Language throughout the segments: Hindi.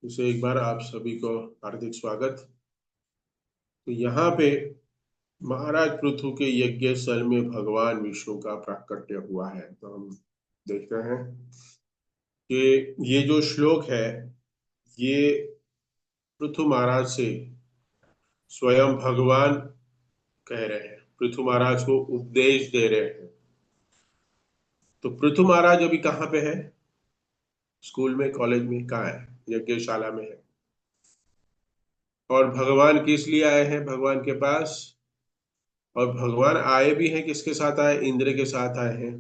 इसे एक बार आप सभी को हार्दिक स्वागत। तो यहाँ पे महाराज पृथु के यज्ञ स्थल में भगवान विष्णु का प्राकट्य हुआ है। तो हम देखते हैं कि ये जो श्लोक है ये पृथु महाराज से स्वयं भगवान कह रहे हैं, पृथु महाराज को उपदेश दे रहे हैं। तो पृथु महाराज अभी कहाँ पे है? स्कूल में, कॉलेज में, कहाँ है? यज्ञशाला में है। और भगवान किस लिए आए हैं भगवान के पास? और भगवान आए भी हैं, किसके साथ आए? इंद्र के साथ आए हैं।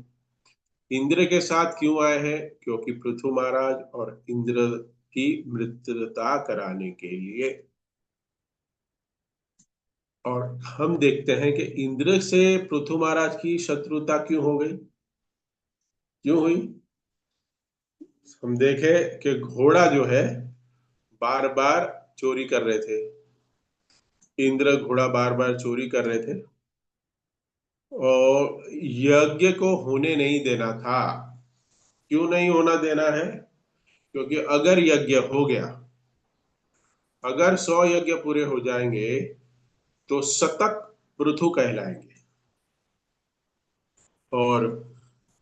इंद्र के साथ क्यों आए हैं? क्योंकि पृथु महाराज और इंद्र की मित्रता कराने के लिए। और हम देखते हैं कि इंद्र से पृथु महाराज की शत्रुता क्यों हो गई, क्यों हुई? हम देखे कि घोड़ा जो है बार बार चोरी कर रहे थे। इंद्र घोड़ा बार बार चोरी कर रहे थे और यज्ञ को होने नहीं देना था। क्यों नहीं होना देना है? क्योंकि अगर यज्ञ हो गया, अगर 100 यज्ञ पूरे हो जाएंगे तो शतक पृथु कहलाएंगे। और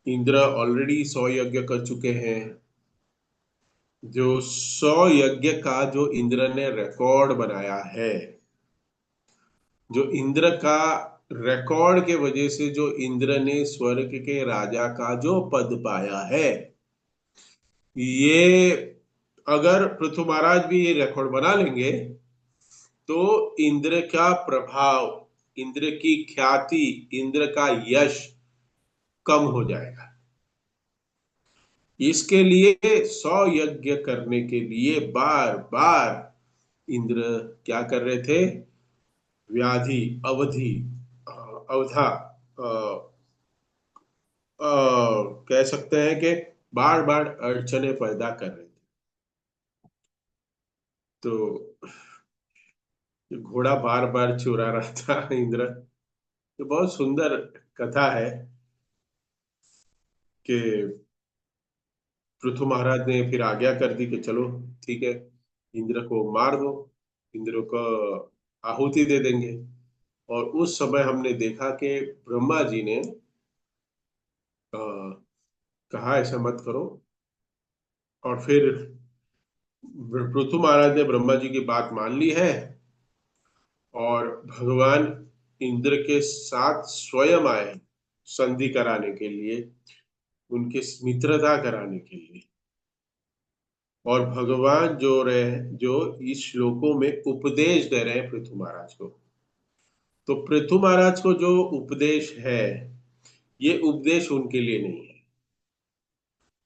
इंद्र ऑलरेडी 100 यज्ञ कर चुके हैं। जो 100 यज्ञ का जो इंद्र ने रिकॉर्ड बनाया है, जो इंद्र का रिकॉर्ड के वजह से जो इंद्र ने स्वर्ग के राजा का जो पद पाया है, ये अगर पृथु महाराज भी ये रिकॉर्ड बना लेंगे तो इंद्र का प्रभाव, इंद्र की ख्याति, इंद्र का यश कम हो जाएगा। इसके लिए 100 यज्ञ करने के लिए बार बार इंद्र क्या कर रहे थे? व्याधि, अवधि, अवधा, कह सकते हैं कि बार बार अड़चने पैदा कर रहे थे। तो घोड़ा बार बार चुरा रहा था इंद्र। तो बहुत सुंदर कथा है कि पृथु महाराज ने फिर आज्ञा कर दी कि चलो ठीक है, इंद्र को मार दो, इंद्र को आहुति दे देंगे। और उस समय हमने देखा कि ब्रह्मा जी ने कहा ऐसा मत करो। और फिर पृथु महाराज ने ब्रह्मा जी की बात मान ली है और भगवान इंद्र के साथ स्वयं आए संधि कराने के लिए, उनके मित्रता कराने के लिए। और भगवान जो इस श्लोकों में उपदेश दे रहे हैं पृथु महाराज को। तो पृथु महाराज को जो उपदेश है, ये उपदेश उनके लिए नहीं है।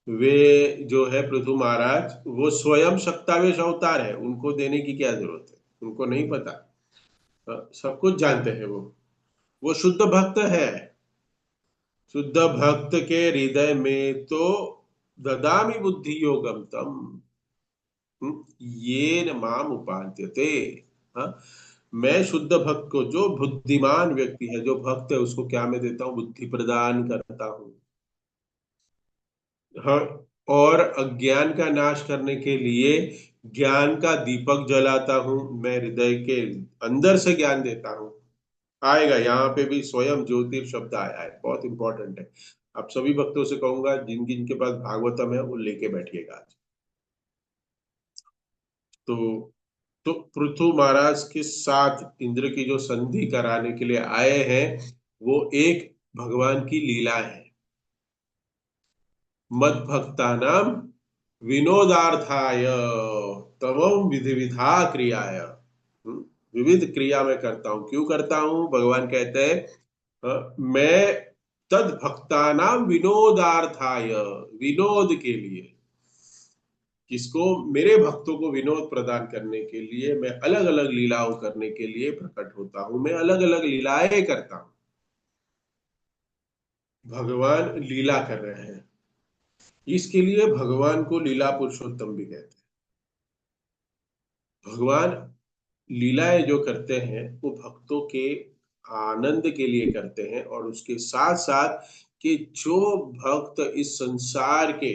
वे जो है पृथु महाराज, वो स्वयं सत्तावेश अवतार है, उनको देने की क्या जरूरत है? उनको नहीं पता? सब कुछ जानते हैं वो शुद्ध भक्त है। शुद्ध भक्त के हृदय में तो ददामि बुद्धि योगम तम, ये न माम उपाद्यते। हाँ, मैं शुद्ध भक्त को, जो बुद्धिमान व्यक्ति है, जो भक्त है, उसको क्या मैं देता हूँ? बुद्धि प्रदान करता हूँ। हाँ, और अज्ञान का नाश करने के लिए ज्ञान का दीपक जलाता हूं, मैं हृदय के अंदर से ज्ञान देता हूं। आएगा यहाँ पे भी स्वयं ज्योतिर शब्द आया है, बहुत इंपॉर्टेंट है। आप सभी भक्तों से कहूंगा जिन जिनके पास भागवतम है वो लेके बैठिएगा आज। तो तो पृथु महाराज के साथ इंद्र की जो संधि कराने के लिए आए हैं, वो एक भगवान की लीला है। मद भक्ता नाम विनोदार्थाय तमोम विधि विधा क्रियाय। विविध क्रिया में करता हूं। क्यों करता हूं? भगवान कहते हैं मैं तद भक्ता नाम विनोदार्थाय, विनोद के लिए। किसको? मेरे भक्तों को विनोद प्रदान करने के लिए मैं अलग अलग लीलाओं करने के लिए प्रकट होता हूं, मैं अलग अलग लीलाएं करता हूं। भगवान लीला कर रहे हैं, इसके लिए भगवान को लीला पुरुषोत्तम भी कहते हैं। भगवान लीलाएं जो करते हैं वो भक्तों के आनंद के लिए करते हैं। और उसके साथ साथ कि जो भक्त इस संसार के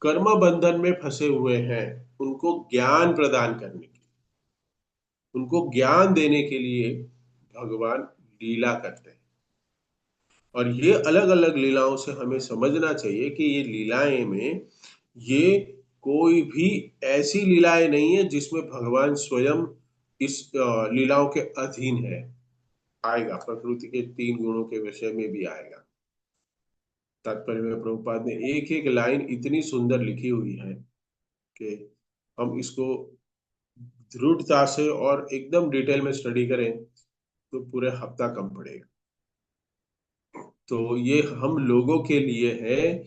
कर्म बंधन में फंसे हुए हैं, उनको ज्ञान प्रदान करने के, उनको ज्ञान देने के लिए भगवान लीला करते हैं। और ये अलग अलग लीलाओं से हमें समझना चाहिए कि ये लीलाएं में ये कोई भी ऐसी लीलाएं नहीं है जिसमें भगवान स्वयं इस लीलाओं के अधीन है। आएगा, प्रकृति के 3 गुणों के विषय में भी आएगा। तात्पर्य में प्रभुपाद ने एक एक लाइन इतनी सुंदर लिखी हुई है कि हम इसको दृढ़ता से और एकदम डिटेल में स्टडी करें तो पूरे हफ्ता कम पड़ेगा। तो ये हम लोगों के लिए है,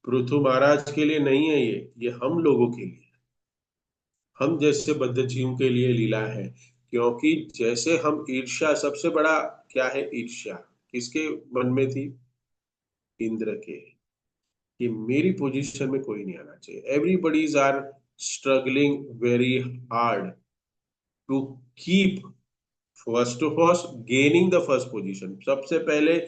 पृथु महाराज के लिए नहीं है। ये हम लोगों के लिए, हम जैसे बद्ध जीव के लिए लीला है। क्योंकि जैसे हम ईर्ष्या, सबसे बड़ा क्या है ईर्ष्या, किसके मन में थी? इंद्र के, कि मेरी पोजीशन में कोई नहीं आना चाहिए। Everybody's are struggling very hard to keep first of all gaining the first position. सबसे पहले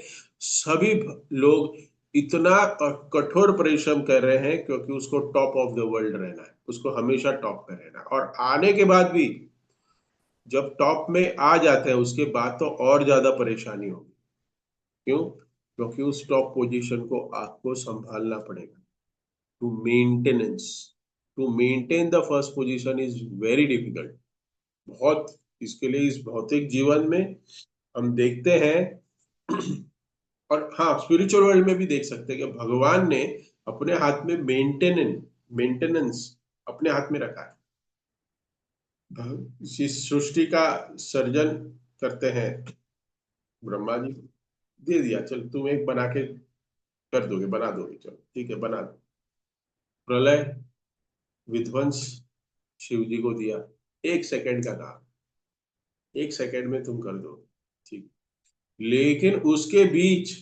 सभी लोग इतना कठोर परिश्रम कर रहे हैं क्योंकि उसको टॉप ऑफ द वर्ल्ड रहना है, उसको हमेशा टॉप पे रहना है। और आने के बाद भी जब टॉप में आ जाते हैं उसके बाद तो और ज्यादा परेशानी होगी। क्यों? क्योंकि उस टॉप पोजीशन को आपको संभालना पड़ेगा। To maintenance, to maintain the first position is very difficult. बहुत, इसके लिए इस भौतिक जीवन में हम देखते हैं और हाँ, स्पिरिचुअल वर्ल्ड में भी देख सकते हैं कि भगवान ने अपने हाथ में मेंटेनेंस मेंटेनेंस अपने हाथ में रखा है। इस सृष्टि का सर्जन करते हैं ब्रह्मा जी, दे दिया, चल तुम एक बना के कर दोगे, बना दोगे, चलो ठीक है बना दो। प्रलय, विध्वंस शिव जी को दिया, 1 सेकंड का काम, 1 सेकंड में तुम कर दो, ठीक। लेकिन उसके बीच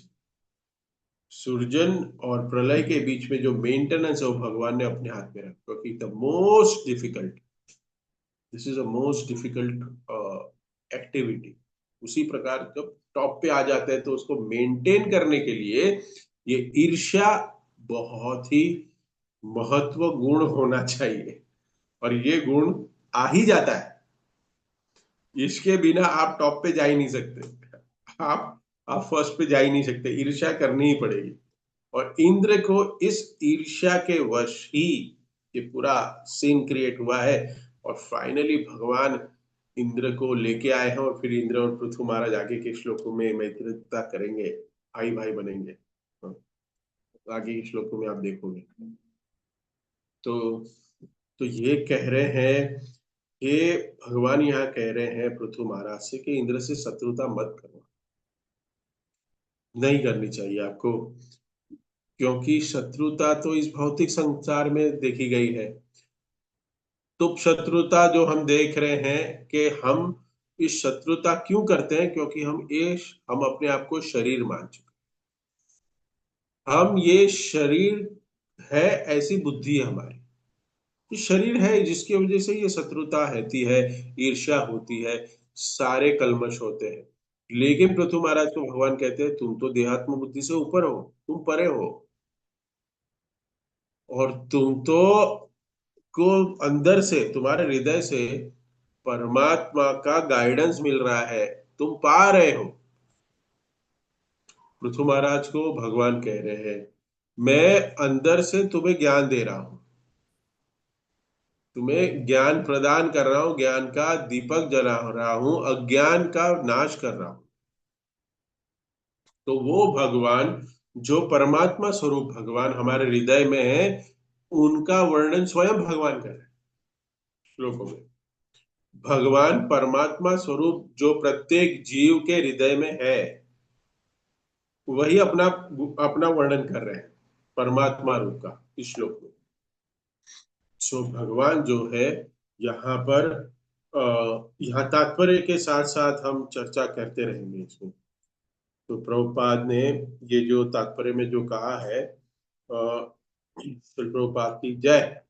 सृजन और प्रलय के बीच में जो मेंटेनेंस है वो भगवान ने अपने हाथ में रखा, क्योंकि the most difficult, this is a most difficult activity. उसी प्रकार जब टॉप पे आ जाते हैं तो उसको मेंटेन करने के लिए ये ईर्ष्या बहुत ही महत्व गुण होना चाहिए। और ये गुण आ ही जाता है, इसके बिना आप टॉप पे जा ही नहीं सकते। आप फर्स्ट पे जा ही नहीं सकते, ईर्ष्या करनी ही पड़ेगी। और इंद्र को इस ईर्ष्या के वश ही ये पूरा सीन क्रिएट हुआ है। और फाइनली भगवान इंद्र को लेके आए हैं और फिर इंद्र और पृथु महाराज आगे के श्लोकों में मैत्रिता करेंगे, भाई भाई बनेंगे। हाँ, आगे के श्लोकों में आप देखोगे। तो ये कह रहे हैं कि भगवान यहाँ कह रहे हैं पृथु महाराज से कि इंद्र से शत्रुता मत करो, नहीं करनी चाहिए आपको। क्योंकि शत्रुता तो इस भौतिक संसार में देखी गई है। तो शत्रुता जो हम देख रहे हैं कि हम इस शत्रुता क्यों करते हैं? क्योंकि हम अपने आप को शरीर मान चुके, हम ये शरीर है, ऐसी बुद्धि है हमारी, ये शरीर है जिसकी वजह से ये शत्रुता रहती है, ईर्ष्या होती है, सारे कल्मश होते हैं। लेकिन पृथु महाराज को भगवान कहते हैं तुम तो देहात्म बुद्धि से ऊपर हो, तुम परे हो, और तुम तो को अंदर से, तुम्हारे हृदय से परमात्मा का गाइडेंस मिल रहा है, तुम पा रहे हो। पृथु महाराज को भगवान कह रहे हैं मैं अंदर से तुम्हें ज्ञान दे रहा हूं, तुम्हें ज्ञान प्रदान कर रहा हूं, ज्ञान का दीपक जला रहा हूं, अज्ञान का नाश कर रहा हूं। तो वो भगवान, जो परमात्मा स्वरूप भगवान हमारे हृदय में है, उनका वर्णन स्वयं भगवान कर रहे हैं श्लोकों में। भगवान परमात्मा स्वरूप जो प्रत्येक जीव के हृदय में है, वही अपना अपना वर्णन कर रहे हैं परमात्मा रूप का इस श्लोक में। सो भगवान जो है यहाँ पर, यहाँ तात्पर्य के साथ साथ हम चर्चा करते रहेंगे इसमें। तो प्रभुपाद ने ये जो तात्पर्य में जो कहा है, श्री प्रभुपाद की जय।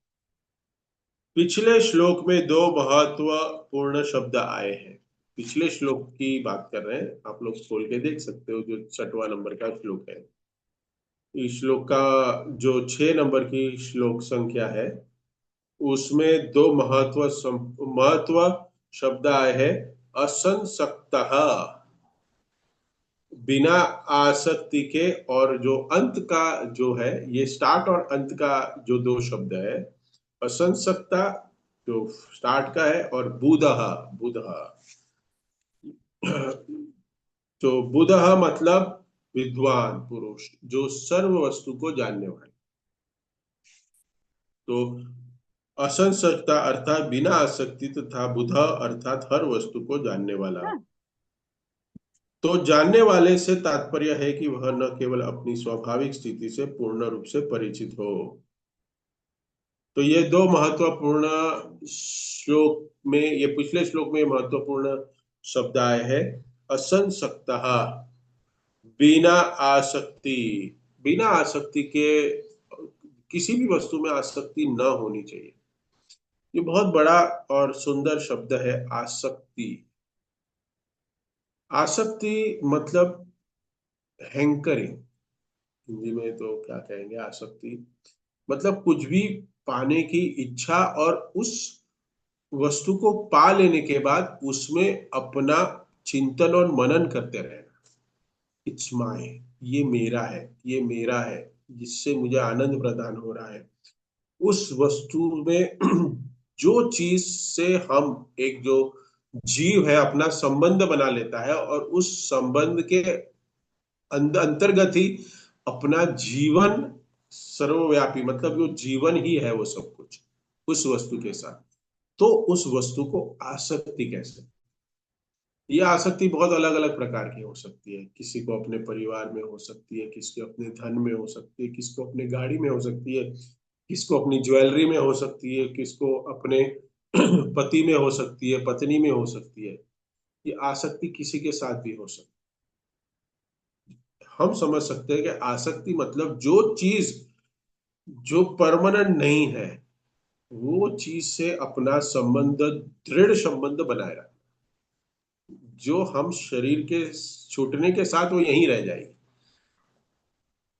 पिछले श्लोक में 2 महत्वपूर्ण शब्द आए हैं। पिछले श्लोक की बात कर रहे हैं, आप लोग खोल के देख सकते हो, जो 6वां नंबर का श्लोक है। इस श्लोक का जो 6 नंबर की श्लोक संख्या है, उसमें दो महत्व शब्द आए हैं। असंसक्तः, बिना आसक्ति के, और जो अंत का जो है, ये स्टार्ट और अंत का जो दो शब्द है, असंसक्ता जो स्टार्ट का है, और बुधः, बुधः, तो बुधः मतलब विद्वान पुरुष, जो सर्व वस्तु को जानने वाले। तो असंसक्ता अर्थात बिना आसक्ति, तथा बुध अर्थात हर वस्तु को जानने वाला। तो जानने वाले से तात्पर्य है कि वह न केवल अपनी स्वाभाविक स्थिति से पूर्ण रूप से परिचित हो। तो ये दो महत्वपूर्ण श्लोक में, ये पिछले श्लोक में महत्वपूर्ण शब्द आए हैं। असंसक्तः, बिना आसक्ति, बिना आसक्ति के, किसी भी वस्तु में आसक्ति न होनी चाहिए। ये बहुत बड़ा और सुंदर शब्द है, आसक्ति। आसक्ति मतलब हैंकरिंग, हिंदी में तो क्या कहेंगे, आसक्ति मतलब कुछ भी पाने की इच्छा, और उस वस्तु को पा लेने के बाद उसमें अपना चिंतन और मनन करते रहना। इट्स माय, ये मेरा है, ये मेरा है, जिससे मुझे आनंद प्रदान हो रहा है। उस वस्तु में जो चीज से हम, एक जो जीव है अपना संबंध बना लेता है, और उस संबंध के अंतर्गत ही अपना जीवन सर्वव्यापी, मतलब जो जीवन ही है वो सब कुछ उस वस्तु के साथ। तो उस वस्तु को आसक्ति कैसे, ये आसक्ति बहुत अलग अलग प्रकार की हो सकती है। किसी को अपने परिवार में हो सकती है, किसी को अपने धन में हो सकती है, किसी को अपने गाड़ी में हो सकती है, किसको अपनी ज्वेलरी में हो सकती है, किसको अपने पति में हो सकती है, पत्नी में हो सकती है। ये आसक्ति किसी के साथ भी हो सकती है। हम समझ सकते हैं कि आसक्ति मतलब जो चीज जो परमानेंट नहीं है, वो चीज से अपना संबंध, दृढ़ संबंध बनाए रखना। जो हम शरीर के छूटने के साथ वो यहीं रह जाएगी,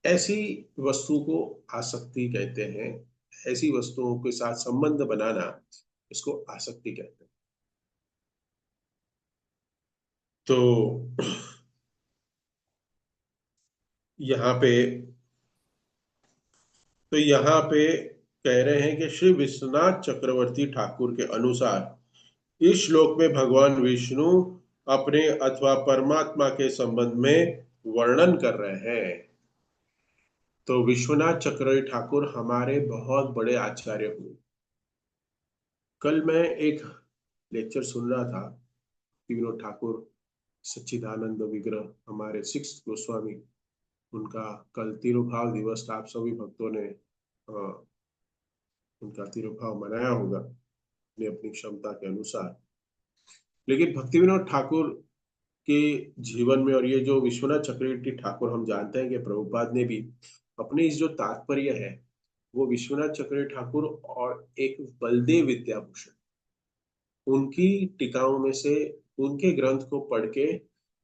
ऐसी वस्तु को आसक्ति कहते हैं। ऐसी वस्तुओं के साथ संबंध बनाना, इसको आसक्ति कहते हैं। तो यहाँ पे यहाँ पे कह रहे हैं कि श्री विश्वनाथ चक्रवर्ती ठाकुर के अनुसार इस श्लोक में भगवान विष्णु अपने अथवा परमात्मा के संबंध में वर्णन कर रहे हैं। तो विश्वनाथ चक्रवर्ती ठाकुर हमारे बहुत बड़े आचार्य हुए। कल मैं एक लेक्चर सुन रहा था, विनोद ठाकुर सच्चिदानंद विग्रह, हमारे सिक्स गोस्वामी, उनका कल तिरुभाव दिवस था। आप सभी भक्तों ने उनका तिरुभाव मनाया होगा अपनी अपनी क्षमता के अनुसार। लेकिन भक्ति विनोद ठाकुर के जीवन में, और ये जो विश्वनाथ चक्रवर्ती ठाकुर हम जानते हैं कि प्रभुपाद ने भी अपने इस जो तात्पर्य है, वो विश्वनाथ चक्रवर्ती ठाकुर और एक बलदेव विद्याभूषण, उनकी टीकाओं में से, उनके ग्रंथ को पढ़ के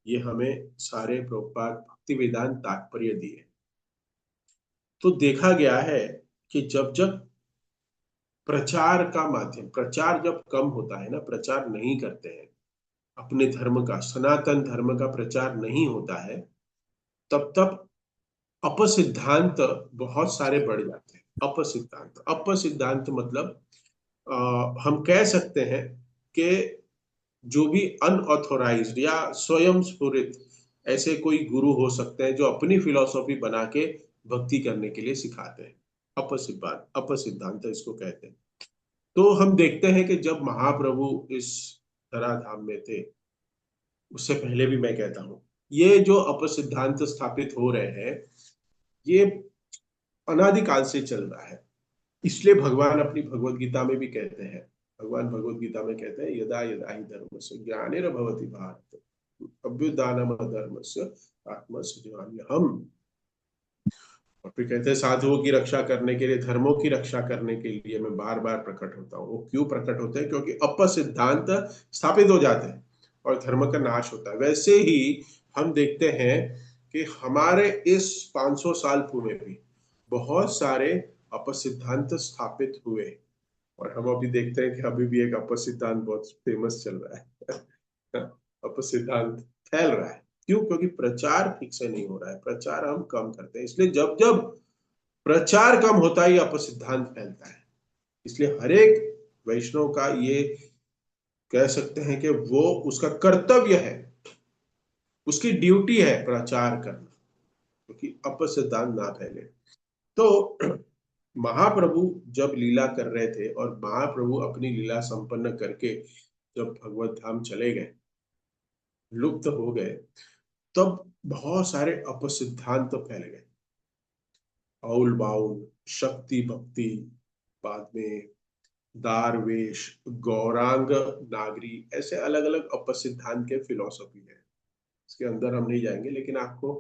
ये हमें सारे प्रभुपाद भक्ति वेदांत तात्पर्य दिए। तो देखा गया है कि जब जब प्रचार का माध्यम, प्रचार जब कम होता है ना, प्रचार नहीं करते हैं अपने धर्म का, सनातन धर्म का प्रचार नहीं होता है, तब तब अपसिद्धांत बहुत सारे बढ़ जाते हैं। अपसिद्धांत, अपसिद्धांत मतलब हम कह सकते हैं कि जो भी अनऑथोराइज्ड या स्वयं स्फुरित ऐसे कोई गुरु हो सकते हैं जो अपनी फिलॉसफी बना के भक्ति करने के लिए सिखाते हैं। अपसिद्धांत, अपसिद्धांत इसको कहते हैं। तो हम देखते हैं कि जब महाप्रभु इस धराधाम में थे, उससे पहले भी मैं कहता हूं, ये जो अपसिद्धांत स्थापित हो रहे हैं, ये अनादिकाल से चल रहा है। इसलिए भगवान अपनी भगवत गीता में भी कहते हैं, भगवान भगवत गीता में कहते हैं, यदा यदा ही धर्म से ज्ञानेर भवति भारत अभ्युत्थानम धर्मस्य आत्मसंज्ञान्यहम्। और फिर कहते हैं, साधुओं की रक्षा करने के लिए, धर्मों की रक्षा करने के लिए मैं बार बार प्रकट होता हूँ। वो क्यों प्रकट होते हैं? क्योंकि अपसिद्धांत स्थापित हो जाते हैं और धर्म का नाश होता है। वैसे ही हम देखते हैं कि हमारे इस 500 साल पूर्व में भी बहुत सारे अपसिद्धांत स्थापित हुए, और हम अभी देखते हैं कि अभी भी एक अपसिद्धांत बहुत फेमस चल रहा है। अपसिद्धांत फैल रहा है। क्यों? क्योंकि प्रचार ठीक से नहीं हो रहा है, प्रचार हम कम करते हैं। इसलिए जब जब प्रचार कम होता है, ये अपसिद्धांत फैलता है। इसलिए हर एक वैष्णव का ये कह सकते हैं कि वो उसका कर्तव्य है, उसकी ड्यूटी है प्रचार करना, क्योंकि अपसिद्धांत ना फैले। तो महाप्रभु जब लीला कर रहे थे और महाप्रभु अपनी लीला संपन्न करके जब भगवत धाम चले गए, लुप्त हो गए, तब बहुत सारे अपसिद्धांत तो फैल गए। औल बाउल, शक्ति भक्ति, बाद में दारवेश, गौरांग नागरी, ऐसे अलग अलग अपसिद्धांत के फिलॉसफी है। इसके अंदर हम नहीं जाएंगे, लेकिन आपको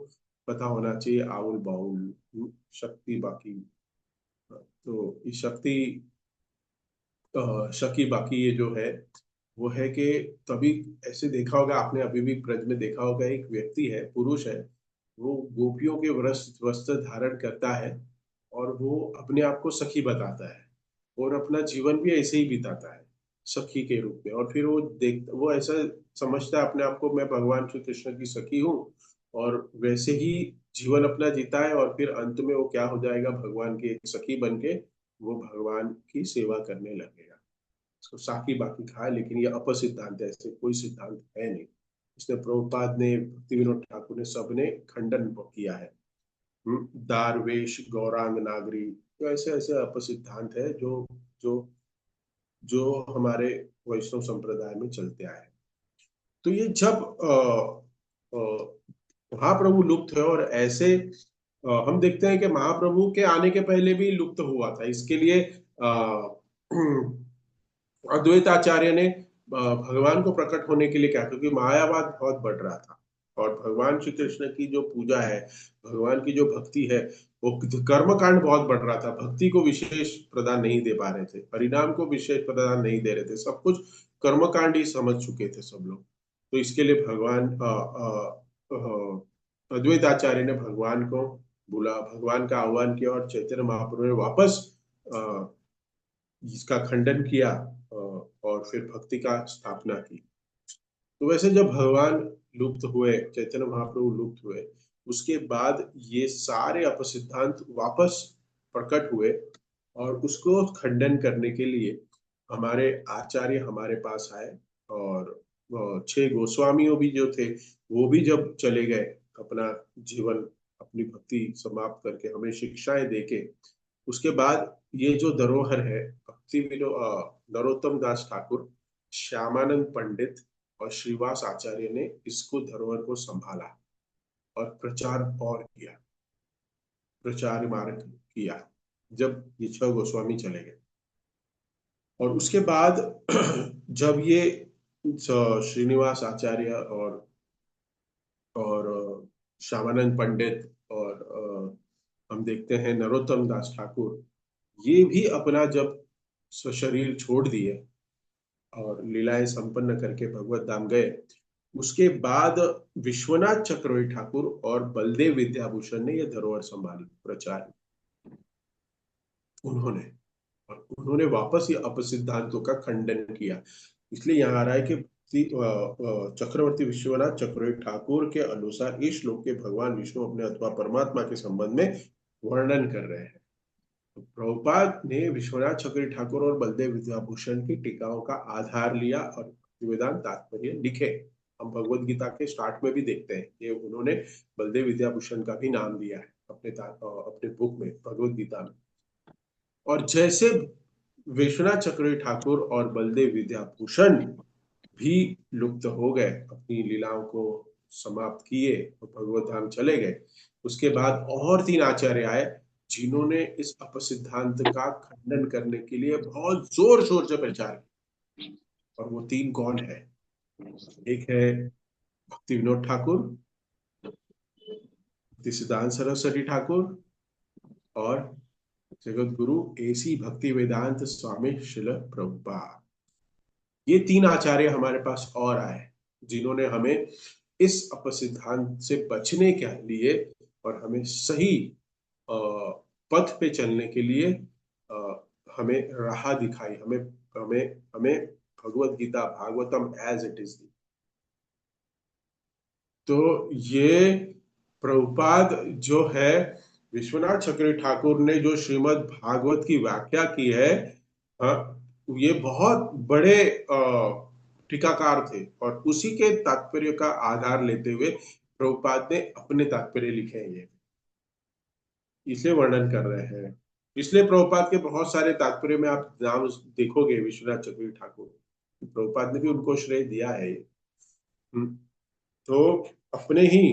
पता होना चाहिए आउल बाउल, शक्ति बाकी। तो ये शक्ति शकी बाकी ये जो है वो है कि तभी ऐसे देखा होगा आपने, अभी भी ब्रज में देखा होगा, एक व्यक्ति है, पुरुष है, वो गोपियों के वस्त्र धारण करता है और वो अपने आप को सखी बताता है और अपना जीवन भी ऐसे ही बिताता है सखी के रूप में। और फिर वो ऐसा समझता है अपने आप को, मैं भगवान श्री कृष्ण की सखी हूँ, और वैसे ही जीवन अपना जीता है। और फिर अंत में वो क्या हो जाएगा, भगवान की एक सखी बन के वो भगवान की सेवा करने लगेगा। इसको साकी बाकी कहा, लेकिन ये अपसिद्धांत है, ऐसे कोई सिद्धांत है नहीं। इसने प्रभुपाद ने, भक्ति विनोद ठाकुर ने, सबने खंडन किया है। दारवेश, गौरांग नागरी, तो ऐसे ऐसे अपसिद्धांत है जो जो जो हमारे वैष्णव संप्रदाय में चलते आए। तो ये जब महाप्रभु लुप्त है, और ऐसे हम देखते हैं कि महाप्रभु के आने के पहले भी लुप्त हुआ था। इसके लिए अद्वैताचार्य ने भगवान को प्रकट होने के लिए क्या, क्योंकि मायावाद बहुत बढ़ रहा था और भगवान श्री कृष्ण की जो पूजा है, भगवान की जो भक्ति है, वो कर्म कांड बहुत बढ़ रहा था। भक्ति को विशेष प्रदान नहीं दे पा रहे थे, परिणाम को विशेष प्रदान नहीं दे रहे थे, सब कुछ कर्म कांड ही समझ चुके थे सब लोग। तो इसके लिए भगवान अद्वैताचार्य ने भगवान को बुला, भगवान का आह्वान किया और चैतन्य महाप्रभु ने वापस इसका खंडन किया और फिर भक्ति का स्थापना की। तो वैसे जब भगवान लुप्त हुए, चैतन्य महाप्रभु लुप्त हुए, उसके बाद ये सारे अपसिद्धांत वापस प्रकट हुए और उसको खंडन करने के लिए हमारे आचार्य हमारे पास आए। और 6 गोस्वामियों भी जो थे, वो भी जब चले गए अपना जीवन, अपनी भक्ति समाप्त करके हमें शिक्षाएं देके, उसके बाद ये जो धरोहर है, भक्ति नरोत्तम दास ठाकुर, श्यामानंद पंडित और श्रीवास आचार्य ने इसको धरोहर को संभाला और प्रचार और किया, प्रचार मार्ग किया जब ये 6 गोस्वामी चले गए। और उसके बाद जब ये श्रीनिवास आचार्य और श्यामानंद पंडित और हम देखते हैं नरोत्तम दास ठाकुर, ये भी अपना जब स्वशरीर छोड़ दिए और लीलाएं संपन्न करके भगवत धाम गए, उसके बाद विश्वनाथ चक्रवर्ती ठाकुर और बलदेव विद्याभूषण ने यह धरोहर संभाली, प्रचार उन्होंने, और उन्होंने वापस ये अपसिद्धांतों का खंडन किया। इसलिए यहाँ आ रहा है कि चक्रवर्ती विश्वनाथ चक्रवर्ती ठाकुर के अनुसार इस श्लोक के भगवान विष्णु अपने अथवा परमात्मा के संबंध में वर्णन कर रहे हैं। तो प्रभुपाद ने विश्वनाथ चक्रवर्ती ठाकुर और बलदेव विद्याभूषण की टीकाओं का आधार लिया और भक्तिवेदांत तात्पर्य लिखे। हम भगवत गीता के स्टार्ट में भी देखते हैं कि उन्होंने बलदेव विद्याभूषण का भी नाम दिया है अपने बुक में, भगवत गीता में। और जैसे विश्वनाथ चक्रवर्ती ठाकुर और बलदेव विद्याभूषण भी लुप्त हो गए, अपनी लीलाओं को समाप्त किए और भगवत धाम चले गए, उसके बाद और 3 आचार्य आए जिन्होंने इस अपसिद्धांत का खंडन करने के लिए बहुत जोर शोर से प्रचार किया। और वो 3 कौन है? एक है भक्ति विनोद ठाकुर, भक्ति सिद्धांत सरस्वती ठाकुर और जगत गुरु एसी भक्ति वेदांत स्वामी श्रील प्रभुपाद। ये 3 आचार्य हमारे पास और आए जिन्होंने हमें इस अपसिद्धांत से बचने के लिए और हमें सही पथ पे चलने के लिए हमें राह दिखाई, हमें हमें हमें Bhagavad Gita Bhagavatam as it is. तो ये प्रभुपाद जो है, विश्वनाथ चक्रवर्ती ठाकुर ने जो श्रीमद् भागवत की व्याख्या की है, हाँ, ये बहुत बड़े टीकाकार थे और उसी के तात्पर्य का आधार लेते हुए प्रभुपाद ने अपने तात्पर्य लिखे हैं, ये इसलिए वर्णन कर रहे हैं। इसलिए प्रभुपाद के बहुत सारे तात्पर्य में आप नाम देखोगे विश्वनाथ चक्रवर्ती ठाकुर, प्रभुपाद ने भी उनको श्रेय दिया है ये। तो अपने ही,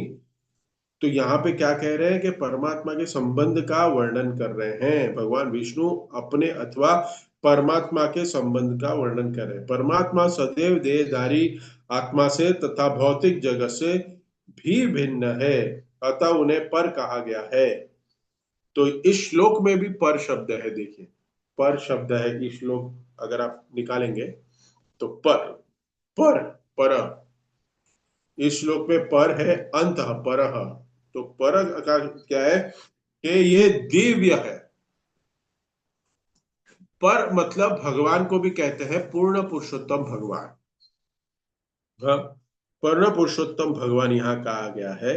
तो यहाँ पे क्या कह रहे हैं कि परमात्मा के संबंध का वर्णन कर रहे हैं, भगवान विष्णु अपने अथवा परमात्मा के संबंध का वर्णन कर रहे हैं। परमात्मा सदैव देहधारी आत्मा से तथा भौतिक जगत से भी भिन्न है, अतः उन्हें पर कहा गया है। तो इस श्लोक में भी पर शब्द है, देखिए पर शब्द है इस श्लोक, अगर आप निकालेंगे तो पर पर पर, इस श्लोक में पर है अंत पर, तो पर का क्या है कि ये दिव्य है। पर मतलब भगवान को भी कहते हैं पूर्ण पुरुषोत्तम भगवान। हाँ, पूर्ण पुरुषोत्तम भगवान यहाँ कहा गया है।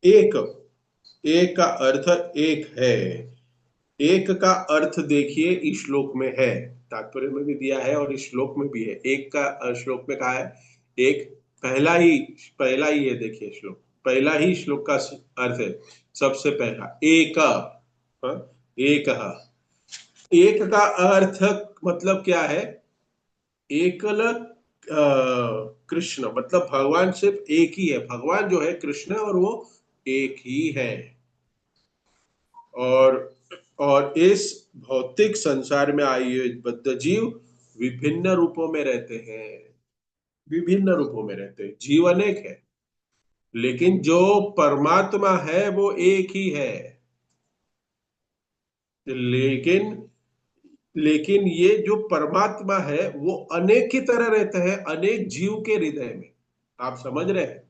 एक, एक का अर्थ एक है। एक का अर्थ देखिए इस श्लोक में है, तात्पर्य में भी दिया है और इस श्लोक में भी है। एक का श्लोक में कहा है एक, पहला ही है, देखिए श्लोक, पहला ही श्लोक का अर्थ है सबसे पहला एक, हाँ, एक, एक का अर्थ मतलब क्या है, एकल कृष्ण, मतलब भगवान सिर्फ एक ही है, भगवान जो है कृष्ण, और वो एक ही है। और इस भौतिक संसार में आए हुए बद्ध जीव विभिन्न रूपों में रहते हैं, विभिन्न रूपों में रहते हैं, जीव अनेक है, लेकिन जो परमात्मा है वो एक ही है। लेकिन ये जो परमात्मा है वो अनेक की तरह रहता है, अनेक जीव के हृदय में। आप समझ रहे हैं,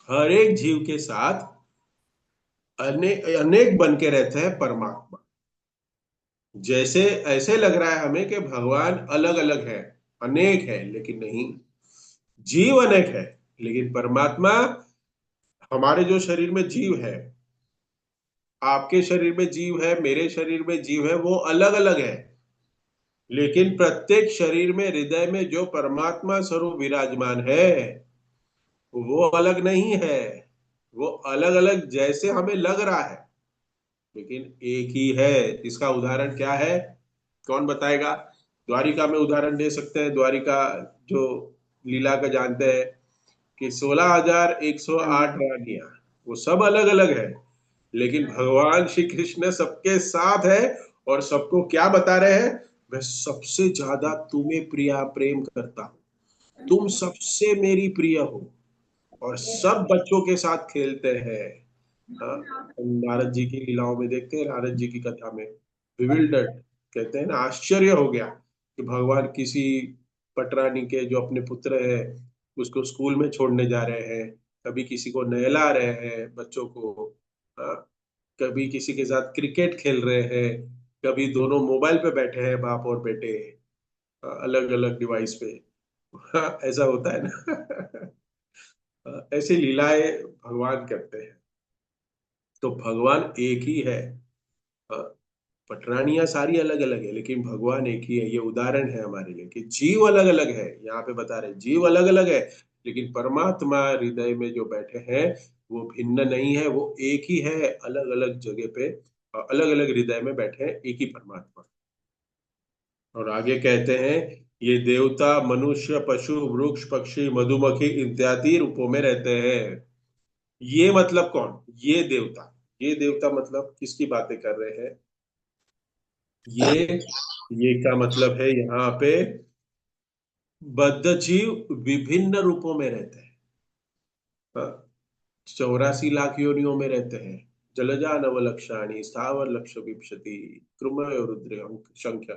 हर एक जीव के साथ अनेक अनेक बन के रहते हैं परमात्मा। जैसे ऐसे लग रहा है हमें कि भगवान अलग अलग है, अनेक है, लेकिन नहीं, जीव अनेक है, लेकिन परमात्मा, हमारे जो शरीर में जीव है, आपके शरीर में जीव है, मेरे शरीर में जीव है, वो अलग अलग है, लेकिन प्रत्येक शरीर में हृदय में जो परमात्मा स्वरूप विराजमान है वो अलग नहीं है। वो अलग अलग जैसे हमें लग रहा है, लेकिन एक ही है। इसका उदाहरण क्या है, कौन बताएगा? द्वारिका में उदाहरण दे सकते हैं, द्वारिका जो लीला का जानते हैं कि 16,108 रानियां, वो सब अलग अलग है, लेकिन भगवान श्री कृष्ण सबके साथ है और सबको क्या बता रहे हैं, मैं सबसे ज्यादा तुम्हें प्रिया प्रेम करता हूं, तुम सबसे मेरी प्रिय हो, और सब बच्चों के साथ खेलते हैं। हाँ, हम नारद जी की लीलाओं में देखते हैं, नारद जी की कथा में विविल्डर्ड, कहते हैं ना, आश्चर्य हो गया कि भगवान किसी पटरानी के जो अपने पुत्र है उसको स्कूल में छोड़ने जा रहे हैं, कभी किसी को नहला रहे हैं बच्चों को, हाँ, कभी किसी के साथ क्रिकेट खेल रहे हैं, कभी दोनों मोबाइल पे बैठे हैं बाप और बेटे, अलग अलग डिवाइस पे। हाँ, ऐसा होता है ना। ऐसी लीलाएं भगवान करते हैं। तो भगवान एक ही है, पटरानियां सारी अलग अलग है, लेकिन भगवान एक ही है। ये उदाहरण है हमारे लिए कि जीव अलग अलग है, यहाँ पे बता रहे जीव अलग अलग है, लेकिन परमात्मा हृदय में जो बैठे हैं वो भिन्न नहीं है, वो एक ही है, अलग अलग जगह पे, अलग अलग हृदय में बैठे हैं एक ही परमात्मा। और आगे कहते हैं ये देवता मनुष्य पशु वृक्ष पक्षी मधुमक्खी इत्यादि रूपों में रहते हैं। ये मतलब कौन, ये देवता, ये देवता मतलब किसकी बातें कर रहे हैं, ये ये का मतलब है यहाँ पे बद्ध जीव विभिन्न रूपों में रहते हैं। हाँ, 84 लाख योनियों में रहते हैं। जलजा नवलक्षाणी स्थावर लक्ष विपशति कृम रुद्र संख्या,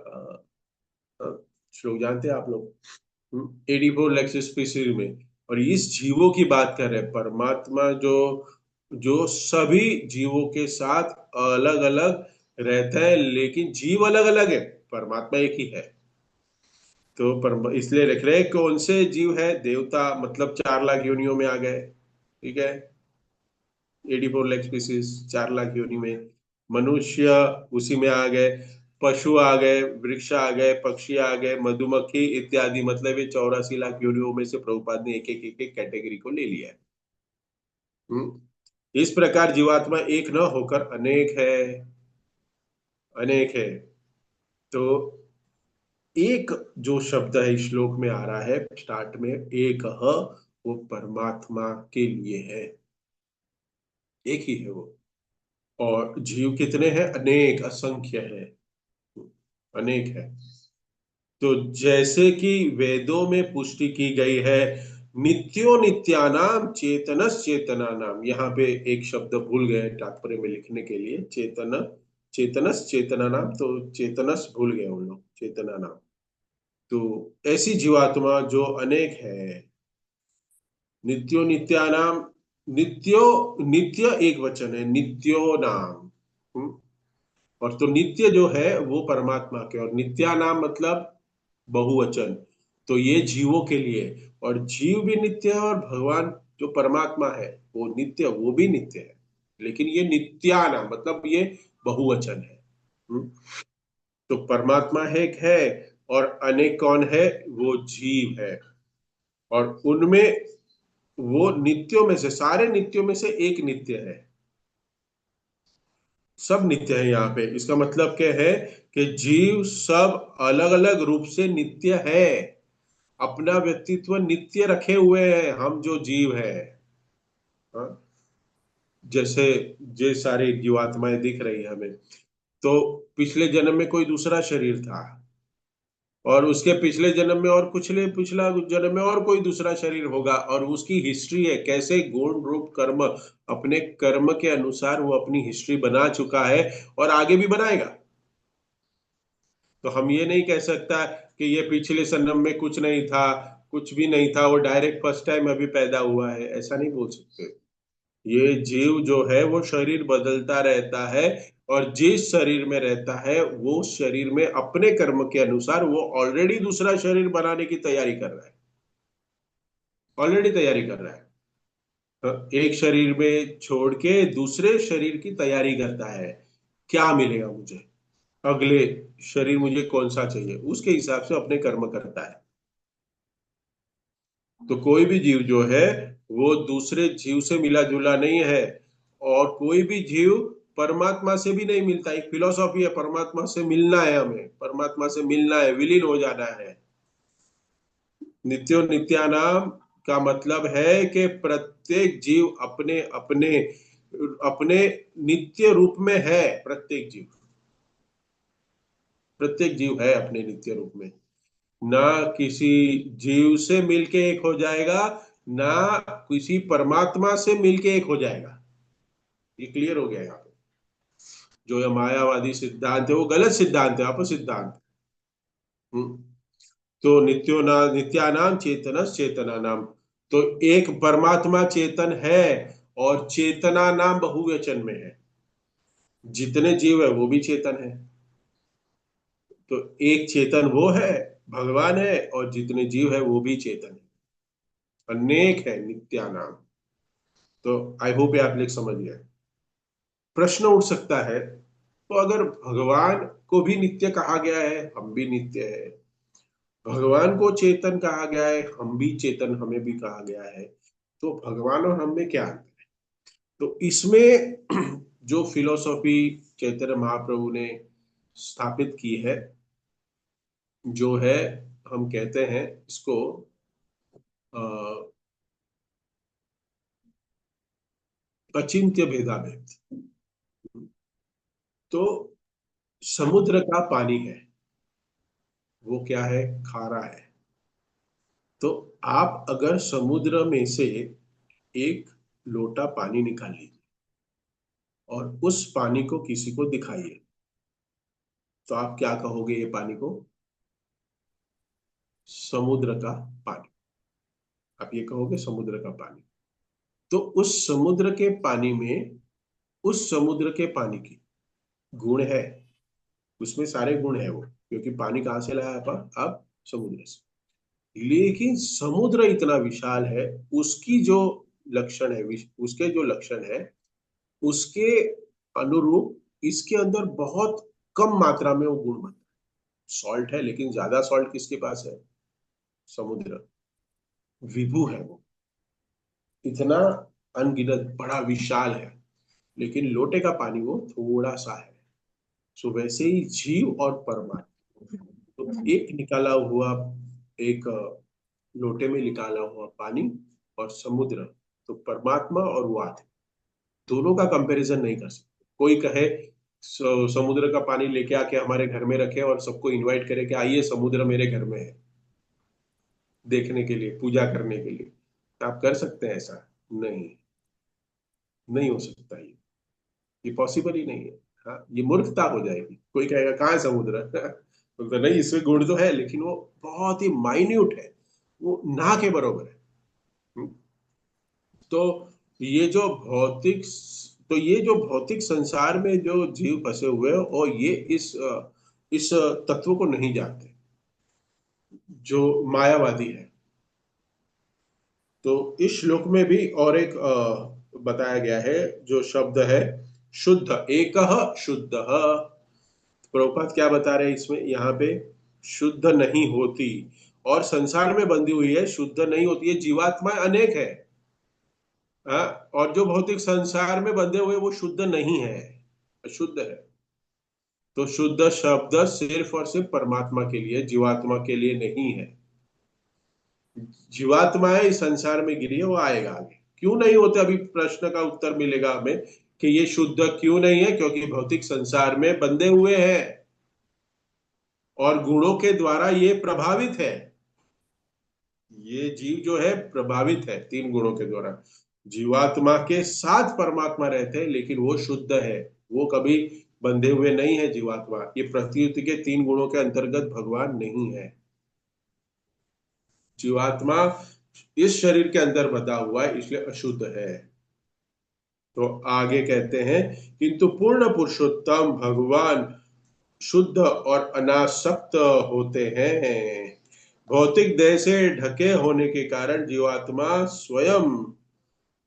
श्लोक जानते हैं आप लोग, 84 लाख स्पीसीज में। और इस जीवों की बात कर रहे हैं, परमात्मा जो जो सभी जीवों के साथ अलग अलग रहता है, लेकिन जीव अलग अलग है, परमात्मा एक ही है। तो इसलिए लिख रहे हैं कौन से जीव है, देवता मतलब 4 लाख योनियों में आ गए, ठीक है, 84 लाख स्पीसीज, 4 लाख योनि में। मनुष्य उसी में आ गए, पशु आ गए, वृक्ष आ गए, पक्षी आ गए, मधुमक्खी इत्यादि, मतलब ये 84 लाख योनियों में से प्रभुपाद ने एक एक कैटेगरी को ले लिया है। इस प्रकार जीवात्मा एक न होकर अनेक है, अनेक है। तो एक जो शब्द है इस श्लोक में आ रहा है स्टार्ट में, एक वो परमात्मा के लिए है, एक ही है वो। और जीव कितने हैं, अनेक, असंख्य है, अनेक है। तो जैसे कि वेदों में पुष्टि की गई है, नित्यो नित्यानाम चेतनस चेतना नाम, यहाँ पे एक शब्द भूल गए तात्पर्य में लिखने के लिए, चेतन, चेतनस चेतना नाम, तो चेतनस भूल गए उन लोग, चेतना नाम। तो ऐसी जीवात्मा जो अनेक है, नित्यो नित्यानाम, नित्यो, नित्य एक वचन है, नित्यो नाम। हम्म? और तो नित्य जो है वो परमात्मा के, और नित्यानाम मतलब बहुवचन, तो ये जीवों के लिए। और जीव भी नित्य है, और भगवान जो परमात्मा है वो नित्य, वो भी नित्य है, लेकिन ये नित्यानाम मतलब ये बहुवचन है। हम्म? तो परमात्मा एक है, और अनेक कौन है, वो जीव है। और उनमें वो नित्यों में से, सारे नित्यों में से एक नित्य है, सब नित्य है यहाँ पे। इसका मतलब क्या है कि जीव सब अलग अलग रूप से नित्य है, अपना व्यक्तित्व नित्य रखे हुए हैं हम जो जीव है। हाँ? जैसे ये सारी जीवात्माएं दिख रही है हमें, तो पिछले जन्म में कोई दूसरा शरीर था, और उसके पिछले जन्म में और पिछले पिछला जन्म में और कोई दूसरा शरीर होगा, और उसकी हिस्ट्री है कैसे गुण रूप कर्म, अपने कर्म के अनुसार वो अपनी हिस्ट्री बना चुका है, और आगे भी बनाएगा। तो हम ये नहीं कह सकता कि ये पिछले जन्म में कुछ नहीं था, कुछ भी नहीं था, वो डायरेक्ट फर्स्ट टाइम अभी पैदा हुआ है, ऐसा नहीं बोल सकते। ये जीव जो है वो शरीर बदलता रहता है, और जिस शरीर में रहता है वो शरीर में अपने कर्म के अनुसार वो ऑलरेडी दूसरा शरीर बनाने की तैयारी कर रहा है, ऑलरेडी तैयारी कर रहा है। तो एक शरीर में छोड़ के दूसरे शरीर की तैयारी करता है, क्या मिलेगा मुझे, अगले शरीर मुझे कौन सा चाहिए, उसके हिसाब से अपने कर्म करता है। तो कोई भी जीव जो है वो दूसरे जीव से मिला जुला नहीं है, और कोई भी जीव परमात्मा से भी नहीं मिलता। एक फिलोसॉफी है, परमात्मा से मिलना है, हमें परमात्मा से मिलना है, विलीन हो जाना है। नित्यो नित्यानाम का मतलब है कि प्रत्येक जीव अपने अपने अपने नित्य रूप में है, प्रत्येक जीव, प्रत्येक जीव है अपने नित्य रूप में। ना किसी जीव से मिलके एक हो जाएगा, ना किसी परमात्मा से मिलके एक हो जाएगा। ये क्लियर हो गया यहाँ पे। जो ये मायावादी सिद्धांत है वो गलत सिद्धांत है, आप सिद्धांत। हम्म। तो नित्यानाम चेतन चेतना नाम, तो एक परमात्मा चेतन है, और चेतना नाम बहुवचन में है, जितने जीव है वो भी चेतन है। तो एक चेतन वो है, भगवान है, और जितने जीव है वो भी चेतन है, अनेक है, नित्यानाम। तो आई होप ये आप लोग समझ गए। प्रश्न उठ सकता है, तो अगर भगवान को भी नित्य कहा गया है, हम भी नित्य है, भगवान को चेतन कहा गया है, हम भी चेतन, हमें भी कहा गया है, तो भगवान और हम में क्या अंतर है? तो इसमें जो फिलोसॉफी चैतन्य महाप्रभु ने स्थापित की है, जो है, हम कहते हैं इसको अचिंत्य भेदाभेद। तो समुद्र का पानी है, वो क्या है, खारा है। तो आप अगर समुद्र में से एक लोटा पानी निकाल लीजिए, और उस पानी को किसी को दिखाइए, तो आप क्या कहोगे ये पानी को, समुद्र का पानी, आप ये कहोगे समुद्र का पानी। तो उस समुद्र के पानी में, उस समुद्र के पानी की गुण है, उसमें सारे गुण है वो, क्योंकि पानी कहाँ से लाया आप समुद्र से। लेकिन समुद्र इतना विशाल है, उसकी जो लक्षण है, उसके जो लक्षण है, उसके अनुरूप इसके अंदर बहुत कम मात्रा में वो गुण बनता है। सॉल्ट है, लेकिन ज्यादा सॉल्ट किसके पास है? समुद्र। विभु है वो, इतना अनगिनत बड़ा विशाल है, लेकिन लोटे का पानी वो थोड़ा सा है। सो वैसे ही जीव और परमात्मा, तो एक निकाला हुआ, एक लोटे में निकाला हुआ पानी, और समुद्र, तो परमात्मा और वो आत्मा, दोनों का कंपैरिजन नहीं कर सकते। कोई कहे समुद्र का पानी लेके आके हमारे घर में रखे और सबको इनवाइट करे कि आइए समुद्र मेरे घर में है, देखने के लिए, पूजा करने के लिए, तो आप कर सकते हैं ऐसा? नहीं, नहीं हो सकता ये पॉसिबल ही नहीं है। हाँ, ये मूर्खता हो जाएगी। कोई कहेगा कहाँ है समुद्र? तो नहीं, इसमें गुण तो है, लेकिन वो बहुत ही माइन्यूट है, वो ना के बराबर है। हम्म, तो ये जो भौतिक तो ये जो भौतिक संसार में जो जीव फंसे हुए हैं, और ये इस तत्व को नहीं जानते, जो मायावादी है। तो इस श्लोक में भी और एक बताया गया है, जो शब्द है शुद्ध, एकह शुद्ध। प्रभुपाद क्या बता रहे हैं इसमें, यहाँ पे शुद्ध नहीं होती, और संसार में बंधी हुई है, शुद्ध नहीं होती है, जीवात्माएं अनेक है। हाँ, और जो भौतिक संसार में बंधे हुए वो शुद्ध नहीं है, अशुद्ध है। तो शुद्ध शब्द सिर्फ और सिर्फ परमात्मा के लिए, जीवात्मा के लिए नहीं है। जीवात्माएं इस संसार में गिरी है, वो आएगा आगे। क्यों नहीं होते, अभी प्रश्न का उत्तर मिलेगा हमें कि ये शुद्ध क्यों नहीं है, क्योंकि भौतिक संसार में बंधे हुए हैं, और गुणों के द्वारा ये प्रभावित है। ये जीव जो है प्रभावित है तीन गुणों के द्वारा। जीवात्मा के साथ परमात्मा रहते हैं, लेकिन वो शुद्ध है, वो कभी बंधे हुए नहीं है जीवात्मा। ये प्रकृति के तीन गुणों के अंतर्गत भगवान नहीं है। जीवात्मा इस शरीर के अंदर बंधा हुआ है, इसलिए अशुद्ध है। तो आगे कहते हैं, किंतु पूर्ण पुरुषोत्तम भगवान शुद्ध और अनासक्त होते हैं। भौतिक देह से ढके होने के कारण जीवात्मा स्वयं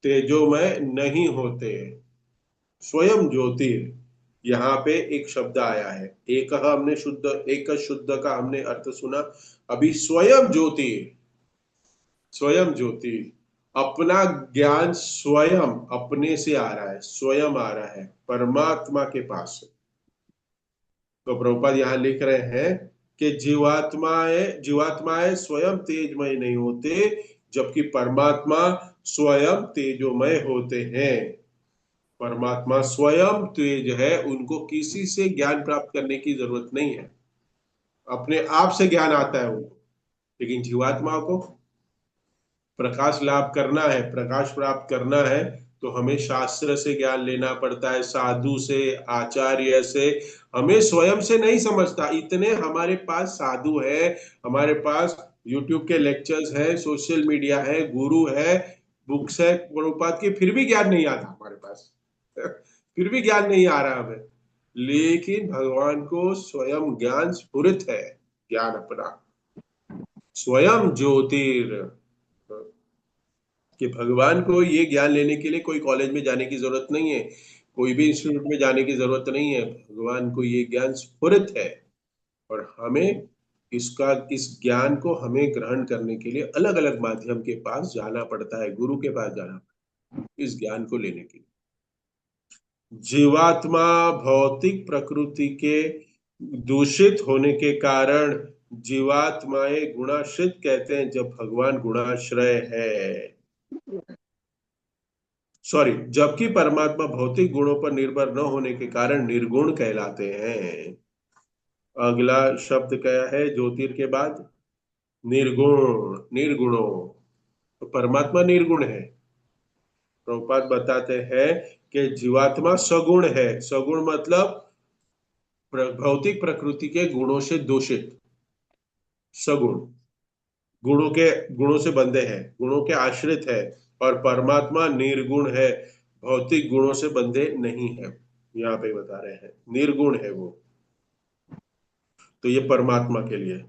तेजोमय नहीं होते। स्वयं ज्योतिर, यहाँ पे एक शब्द आया है, एक हमने शुद्ध, एक शुद्ध का हमने अर्थ सुना, अभी स्वयं ज्योति, स्वयं ज्योति, अपना ज्ञान स्वयं अपने से आ रहा है, स्वयं आ रहा है परमात्मा के पास से। तो प्रभुपाद यहाँ लिख रहे हैं कि जीवात्माएं स्वयं तेजमय नहीं होते, जबकि परमात्मा स्वयं तेजोमय होते हैं। परमात्मा स्वयं तेज है, उनको किसी से ज्ञान प्राप्त करने की जरूरत नहीं है, अपने आप से ज्ञान आता है उनको। लेकिन जीवात्मा को प्रकाश लाभ करना है, प्रकाश प्राप्त करना है, तो हमें शास्त्र से ज्ञान लेना पड़ता है, साधु से, आचार्य से। हमें स्वयं से नहीं समझता, इतने हमारे पास साधु है, हमारे पास यूट्यूब के लेक्चर्स है, सोशल मीडिया है, गुरु है, बुक्स है प्रभुपाद की, फिर भी ज्ञान नहीं आता हमारे पास। फिर भी ज्ञान नहीं आ रहा हमें। लेकिन भगवान को स्वयं ज्ञान स्फुरित है, ज्ञान अपना स्वयं ज्योतिर, कि भगवान को ये ज्ञान लेने के लिए कोई कॉलेज में जाने की जरूरत नहीं है, कोई भी इंस्टीट्यूट में जाने की जरूरत नहीं है। भगवान को ये ज्ञान स्फुरित है, और हमें इस ज्ञान को हमें ग्रहण करने के लिए अलग अलग माध्यम के पास जाना पड़ता है, गुरु के पास जाना पड़ता है इस ज्ञान को लेने के लिए। जीवात्मा भौतिक प्रकृति के दूषित होने के कारण जीवात्माएं गुणाश्रित कहते हैं, जब भगवान गुणाश्रय है। सॉरी, जबकि परमात्मा भौतिक गुणों पर निर्भर न होने के कारण निर्गुण कहलाते हैं। अगला शब्द क्या है ज्योतिर के बाद? निर्गुण, निर्गुणो। तो परमात्मा निर्गुण है। प्रभुपाद बताते हैं कि जीवात्मा सगुण है। सगुण मतलब भौतिक प्रकृति के गुणों से दूषित, सगुण, गुणों से बंधे हैं, गुणों के आश्रित है। और परमात्मा निर्गुण है, भौतिक गुणों से बंधे नहीं है। यहाँ पे बता रहे हैं निर्गुण है वो। तो ये परमात्मा के लिए।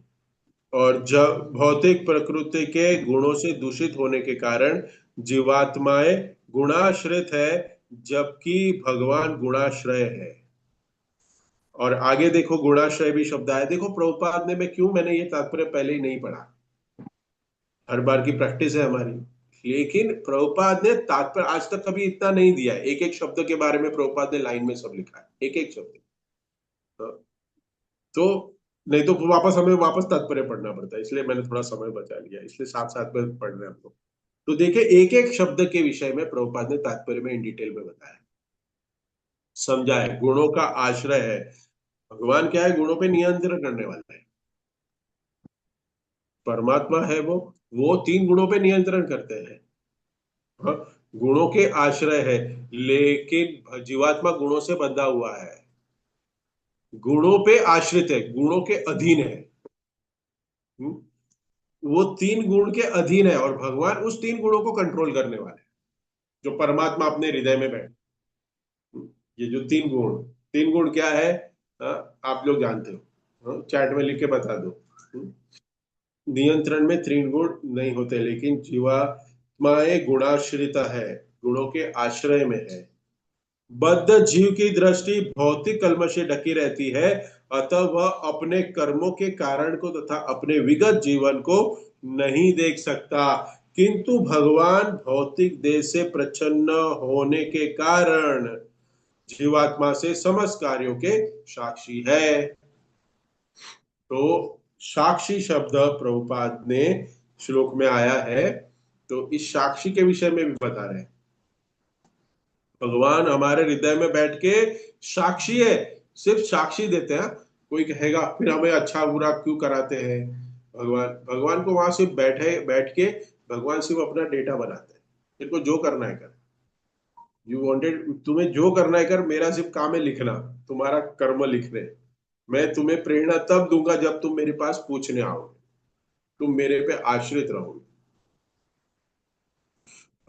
और जब भौतिक प्रकृति के गुणों से दूषित होने के कारण जीवात्माएं गुणाश्रित है, जबकि भगवान गुणाश्रय है। और आगे देखो गुणाश्रय भी शब्द आया, देखो प्रभुपाद ने, मैंने ये तात्पर्य पहले ही नहीं पढ़ा, हर बार की प्रैक्टिस है हमारी, लेकिन प्रभुपाद ने तात्पर्य आज तक कभी इतना नहीं दिया है। एक एक शब्द के बारे में प्रभुपाद ने लाइन में सब लिखा है, एक एक शब्द। हाँ, तो नहीं तो हमें वापस तात्पर्य पढ़ना पड़ता है, इसलिए मैंने थोड़ा समय बचा लिया, इसलिए साथ साथ में पढ़ रहे हैं हम लोग। तो देखिए एक एक शब्द के विषय में प्रभुपाद ने तात्पर्य में इन डिटेल में बताया, समझा है। गुणों का आश्रय है, भगवान क्या है, गुणों पे नियंत्रण करने वाला है। परमात्मा है वो तीन गुणों पे नियंत्रण करते हैं। हाँ, गुणों के आश्रय है, लेकिन जीवात्मा गुणों से बंधा हुआ है, गुणों पे आश्रित है, गुणों के अधीन है। हम्म, वो तीन गुण के अधीन है, और भगवान उस तीन गुणों को कंट्रोल करने वाले हैं, जो परमात्मा अपने हृदय में बैठे। ये जो तीन गुण क्या है? आप लोग जानते हो, चैट में लिख के बता दो। हम्म, नियंत्रण में तीन गुण नहीं होते, लेकिन जीवात्माएं गुणाश्रिता है, गुणों के आश्रय में है। बद्ध जीव की दृष्टि भौतिक कलमश से ढकी रहती है, अतः वह अपने कर्मों के कारण को तथा अपने विगत जीवन को नहीं देख सकता। किंतु भगवान भौतिक देह से प्रच्छन्न होने के कारण जीवात्मा से समस्त कार्यों के साक्षी है। तो साक्षी शब्द प्रभुपाद ने श्लोक में आया है, तो इस साक्षी के विषय में भी बता रहे हैं। भगवान हमारे हृदय में बैठ के साक्षी है, सिर्फ साक्षी देते हैं। कोई कहेगा फिर हमें अच्छा बुरा क्यों कराते हैं? भगवान भगवान को वहां सिर्फ बैठ के भगवान सिर्फ अपना डेटा बनाते हैं, तेरे को जो करना है कर, यू वांटेड, तुम्हें जो करना है कर, मेरा सिर्फ काम है लिखना, तुम्हारा कर्म लिखने। मैं तुम्हें प्रेरणा तब दूंगा जब तुम मेरे पास पूछने आओगे, तुम मेरे पे आश्रित रहोगे।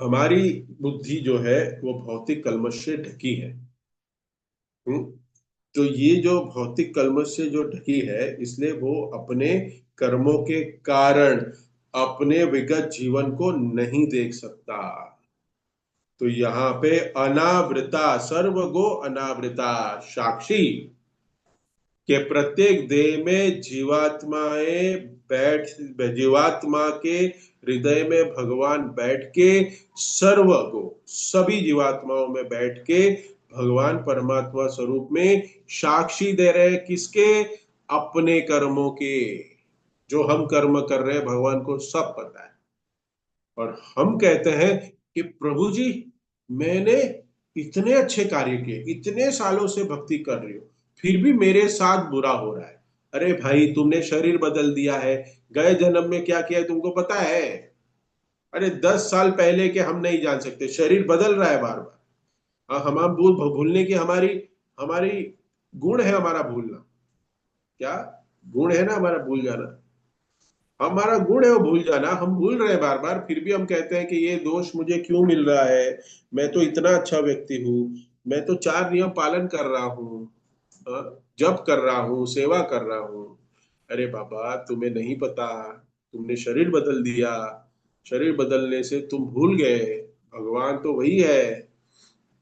हमारी बुद्धि जो है वो भौतिक कलमश से ढकी है। हम्म, तो ये जो भौतिक कलमश से जो ढकी है, इसलिए वो अपने कर्मों के कारण अपने विगत जीवन को नहीं देख सकता। तो यहाँ पे अनावृता, सर्वगो अनावृता साक्षी के प्रत्येक देह में जीवात्मा के हृदय में भगवान बैठ के, सर्व को सभी जीवात्माओं में बैठ के भगवान परमात्मा स्वरूप में साक्षी दे रहे हैं, किसके? अपने कर्मों के। जो हम कर्म कर रहे हैं भगवान को सब पता है। और हम कहते हैं कि प्रभु जी, मैंने इतने अच्छे कार्य किए, इतने सालों से भक्ति कर रही हूं, फिर भी मेरे साथ बुरा हो रहा है। अरे भाई, तुमने शरीर बदल दिया है, गए जन्म में क्या किया है तुमको पता है? अरे 10 साल पहले के हम नहीं जान सकते, शरीर बदल रहा है बार बार। हाँ, हम भूलने की हमारी हमारी गुण है, हमारा भूलना। क्या गुण है ना हमारा, भूल जाना हमारा गुण है, वो भूल जाना। हम भूल रहे हैं बार बार, फिर भी हम कहते हैं कि ये दोष मुझे क्यों मिल रहा है, मैं तो इतना अच्छा व्यक्ति हूँ, मैं तो 4 नियम पालन कर रहा हूँ, जप कर रहा हूँ, सेवा कर रहा हूँ। अरे बाबा, तुम्हें नहीं पता, तुमने शरीर बदल दिया, शरीर बदलने से तुम भूल गए। भगवान तो वही है,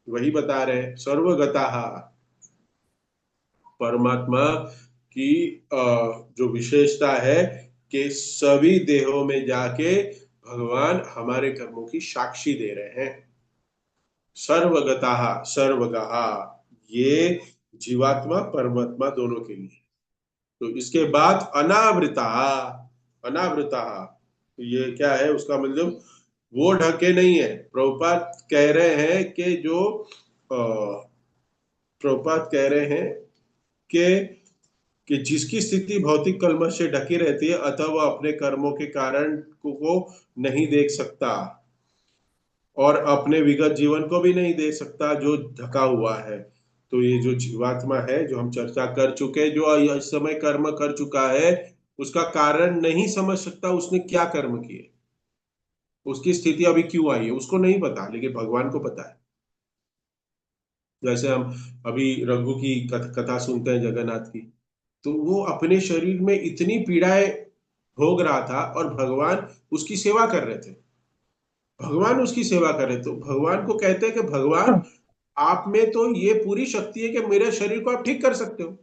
वही बता रहे हैं, सर्वगता परमात्मा की जो विशेषता है कि सभी देहों में जाके भगवान हमारे कर्मों की साक्षी दे रहे हैं। सर्वगता सर्वगहा, ये जीवात्मा परमात्मा दोनों के लिए। तो इसके बाद अनावृता, अनावृता, तो ये क्या है उसका मतलब? वो ढके नहीं है। प्रभुपाद कह रहे हैं कि जो प्रभुपाद कह रहे हैं कि जिसकी स्थिति भौतिक कलमश से ढकी रहती है, अतः वह अपने कर्मों के कारण को नहीं देख सकता, और अपने विगत जीवन को भी नहीं देख सकता जो ढका हुआ है। तो ये जो जीवात्मा है, जो हम चर्चा कर चुके, जो इस समय कर्म कर चुका है, उसका कारण नहीं समझ सकता, उसने क्या कर्म किए, उसकी स्थिति अभी क्यों आई है, उसको नहीं पता, लेकिन भगवान को पता है। जैसे हम अभी रघु की कथा सुनते हैं जगन्नाथ की, तो वो अपने शरीर में इतनी पीड़ाएं भोग रहा था और भगवान उसकी सेवा कर रहे थे। भगवान उसकी सेवा कर रहे, तो भगवान को कहते हैं कि भगवान आप में तो ये पूरी शक्ति है कि मेरे शरीर को आप ठीक कर सकते हो।